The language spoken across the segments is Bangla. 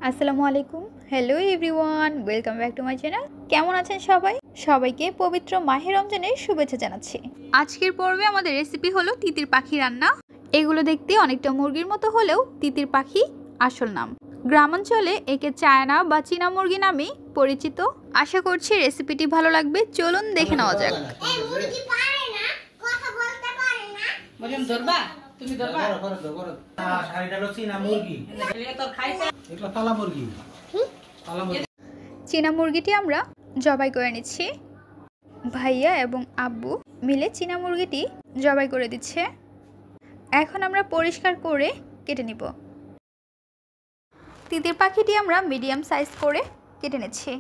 আসসালামু আলাইকুম। Hello everyone, welcome back to my channel. কেমন আছেন সবাই? সবাইকে পবিত্র মাহে রমজানের শুভেচ্ছা জানাচ্ছি। আজকের পর্বে আমাদের রেসিপি হলো তিতির পাখি রান্না। এগুলো দেখতে অনেকটা মুরগির মতো হলেও তিতির পাখি আসল নাম। গ্রামাঞ্চলে একে চায়না বা চীনা মুরগি নামেই পরিচিত। আশা করছি রেসিপিটি ভালো লাগবে। চলুন দেখে নেওয়া যাক। চীনা মুরগিটি আমরা জবাই করে নিচ্ছি। ভাইয়া এবং আব্বু মিলে চীনা মুরগিটি জবাই করে দিচ্ছে। এখন আমরা পরিষ্কার করে কেটে নিব। তিতির পাখিটি আমরা মিডিয়াম সাইজ করে কেটে নিচ্ছি।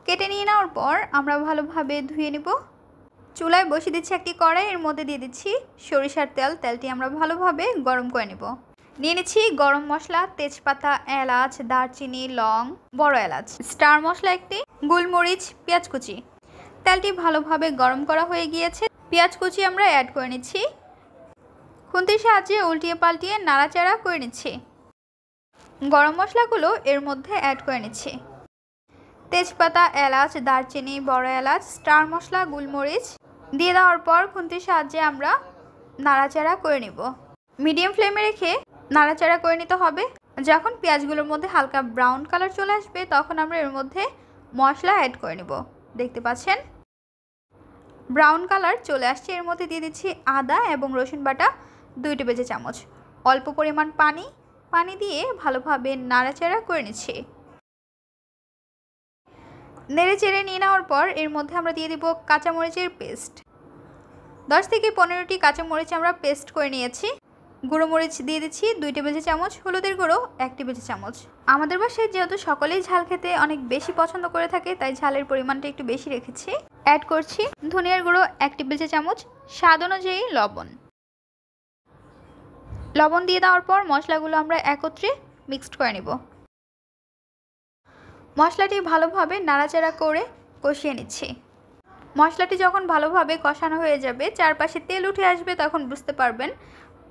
কেটে নিয়ে নেওয়ার পর আমরা ভালোভাবে ধুয়ে নিব। চুলায় বসিয়ে দিচ্ছি একটি কড়াই, এর মধ্যে দিয়ে দিচ্ছি সরিষার তেল। তেলটি আমরা ভালোভাবে গরম করে নিব। নিয়ে নিচ্ছি গরম মশলা, তেজপাতা, এলাচ, দারচিনি, লং, বড় এলাচ, স্টার মশলা একটি, গোলমরিচ, পেঁয়াজ কুচি। তেলটি ভালোভাবে গরম করা হয়ে গিয়েছে। পেঁয়াজ কুচি আমরা অ্যাড করে নিচ্ছি। খুন্তির সাহায্যে উল্টিয়ে পাল্টিয়ে নাড়াচাড়া করে নিচ্ছি। গরম মশলাগুলো এর মধ্যে অ্যাড করে নিচ্ছি। তেজপাতা, এলাচ, দারচিনি, বড় এলাচ, স্টার মশলা, গোলমরিচ দিয়ে দেওয়ার পর খুন্তির সাহায্যে আমরা নাড়াচাড়া করে নিব। মিডিয়াম ফ্লেমে রেখে নাড়াচাড়া করে নিতে হবে। যখন পেঁয়াজগুলোর মধ্যে হালকা ব্রাউন কালার চলে আসবে তখন আমরা এর মধ্যে মশলা অ্যাড করে নিব। দেখতে পাচ্ছেন ব্রাউন কালার চলে আসছে। এর মধ্যে দিয়ে দিচ্ছি আদা এবং রসুন বাটা 2 টেবিল চামচ, অল্প পরিমাণ পানি দিয়ে ভালোভাবে নাড়াচাড়া করে নিচ্ছি। নেড়ে চেড়ে নিয়ে নেওয়ার পর এর মধ্যে আমরা দিয়ে দিব কাঁচামরিচের পেস্ট। 10 থেকে 15টি কাঁচামরিচ আমরা পেস্ট করে নিয়েছি। গুঁড়ো মরিচ দিয়ে দিচ্ছি 2 টেবিল চামচ, হলুদের গুঁড়ো 1 টেবিল চামচ। আমাদের বাসায় যেহেতু সকলেই ঝাল খেতে অনেক বেশি পছন্দ করে থাকে তাই ঝালের পরিমাণটা একটু বেশি রেখেছি। অ্যাড করছি ধনিয়ার গুঁড়ো 1 টেবিল চামচ, স্বাদ অনুযায়ী লবণ দিয়ে দেওয়ার পর মশলাগুলো আমরা একত্রে মিক্সড করে নিব। মশলাটি ভালোভাবে নাড়াচাড়া করে কষিয়ে নিচ্ছি। মশলাটি যখন ভালোভাবে কষানো হয়ে যাবে, চারপাশে তেল উঠে আসবে, তখন বুঝতে পারবেন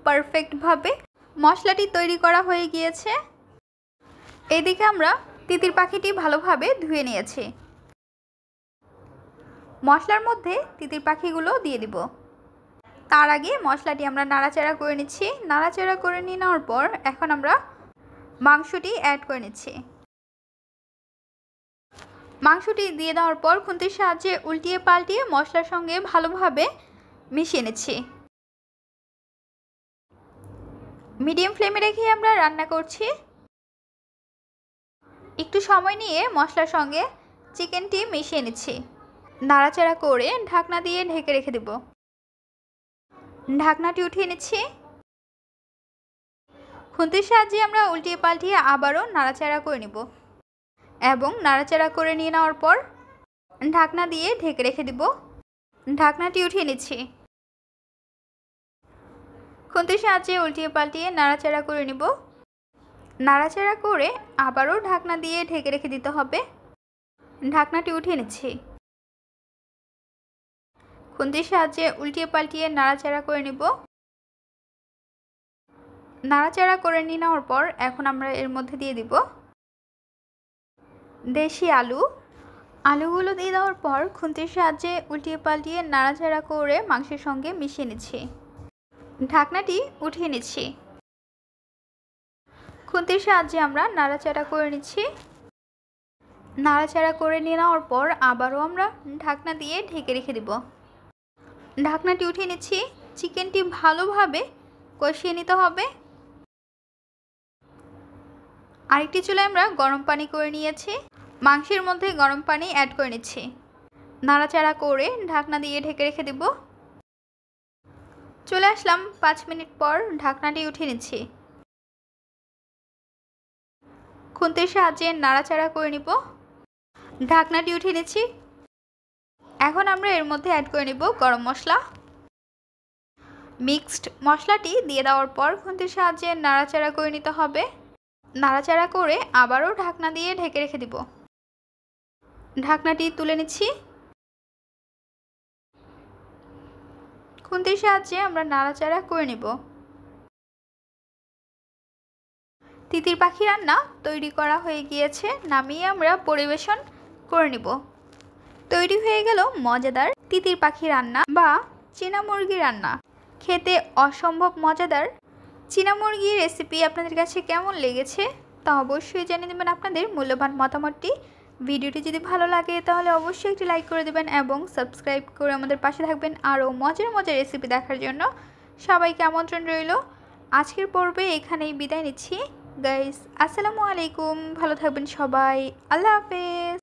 পারফেক্টভাবে মশলাটি তৈরি করা হয়ে গিয়েছে। এইদিকে আমরা তিতির পাখিটি ভালোভাবে ধুয়ে নিয়েছি। মশলার মধ্যে তিতির পাখিগুলো দিয়ে দিব। তার আগে মশলাটি আমরা নাড়াচাড়া করে নিচ্ছি। নাড়াচাড়া করে নিয়ে নেওয়ার পর এখন আমরা মাংসটি অ্যাড করে নিচ্ছি। মাংসটি দিয়ে দেওয়ার পর খুন্তির সাহায্যে উল্টিয়ে পাল্টিয়ে মশলার সঙ্গে ভালোভাবে মিশিয়ে নিচ্ছি। মিডিয়াম ফ্লেমে রেখে আমরা রান্না করছি। একটু সময় নিয়ে মশলার সঙ্গে চিকেনটি মিশিয়ে নিচ্ছি। নাড়াচাড়া করে ঢাকনা দিয়ে ঢেকে রেখে দেব। ঢাকনাটি উঠিয়ে নিচ্ছি। খুন্তির সাহায্যে আমরা উল্টিয়ে পাল্টিয়ে আবারও নাড়াচাড়া করে নিব এবং নাড়াচাড়া করে নিয়ে নেওয়ার পর ঢাকনা দিয়ে ঢেকে রেখে দেব। ঢাকনাটি উঠিয়ে নিচ্ছি। খুন্তির সাহায্যে উল্টিয়ে পাল্টিয়ে নাড়াচাড়া করে নিব। নাড়াচাড়া করে আবারও ঢাকনা দিয়ে ঢেকে রেখে দিতে হবে। ঢাকনাটি উঠিয়ে নিচ্ছি। খুন্তির সাহায্যে উল্টিয়ে পাল্টিয়ে নাড়াচাড়া করে নিব। নাড়াচাড়া করে নিয়ে নেওয়ার পর এখন আমরা এর মধ্যে দিয়ে দিব দেশি আলুগুলো দিয়ে দেওয়ার পর খুন্তির সাহায্যে উল্টিয়ে পাল্টিয়ে নাড়াচাড়া করে মাংসের সঙ্গে মিশিয়ে নিচ্ছি। ঢাকনাটি উঠিয়ে নিচ্ছি। খুন্তির সাহায্যে আমরা নাড়াচাড়া করে নিচ্ছি। নাড়াচাড়া করে নিয়ে নেওয়ার পর আবারও আমরা ঢাকনা দিয়ে ঢেকে রেখে দেব। ঢাকনাটি উঠিয়ে নিচ্ছি। চিকেনটি ভালোভাবে কষিয়ে নিতে হবে। আরেকটি চুলায় আমরা গরম পানি করে নিয়েছি। মাংসের মধ্যে গরম পানি অ্যাড করে নিচ্ছি। নাড়াচাড়া করে ঢাকনা দিয়ে ঢেকে রেখে দেব। চলে আসলাম 5 মিনিট পর। ঢাকনাটি উঠিয়ে নিচ্ছি। খুন্তির সাহায্যে নাড়াচাড়া করে নিব। ঢাকনাটি উঠিয়ে নিচ্ছি। এখন আমরা এর মধ্যে অ্যাড করে নিব গরম মশলা। মিক্সড মশলাটি দিয়ে দেওয়ার পর খুন্তির সাহায্যে নাড়াচাড়া করে নিতে হবে। নাড়াচাড়া করে আবারও ঢাকনা দিয়ে ঢেকে রেখে দিব। ঢাকনাটি তুলে নিচ্ছি। খুন্তির সাহায্যে আমরা নাড়াচাড়া করে নিব। তিতির পাখি রান্না তৈরি করা হয়ে গিয়েছে, নামিয়ে আমরা পরিবেশন করে নিব। তৈরি হয়ে গেল মজাদার তিতির পাখি রান্না বা চীনা মুরগি রান্না। খেতে অসম্ভব মজাদার চীনা মুরগি রেসিপি আপনাদের কাছে কেমন লেগেছে তা অবশ্যই জানিয়ে দেবেন আপনাদের মূল্যবান মতামতটি। ভিডিওটি যদি ভালো লাগে তাহলে অবশ্যই একটি লাইক করে দেবেন এবং সাবস্ক্রাইব করে আমাদের পাশে থাকবেন আরও মজার মজার রেসিপি দেখার জন্য। সবাইকে আমন্ত্রণ রইল। আজকের পর্বে এখানেই বিদায় নিচ্ছি গাইস। আসসালামু আলাইকুম, ভালো থাকবেন সবাই, আল্লাহ হাফেজ।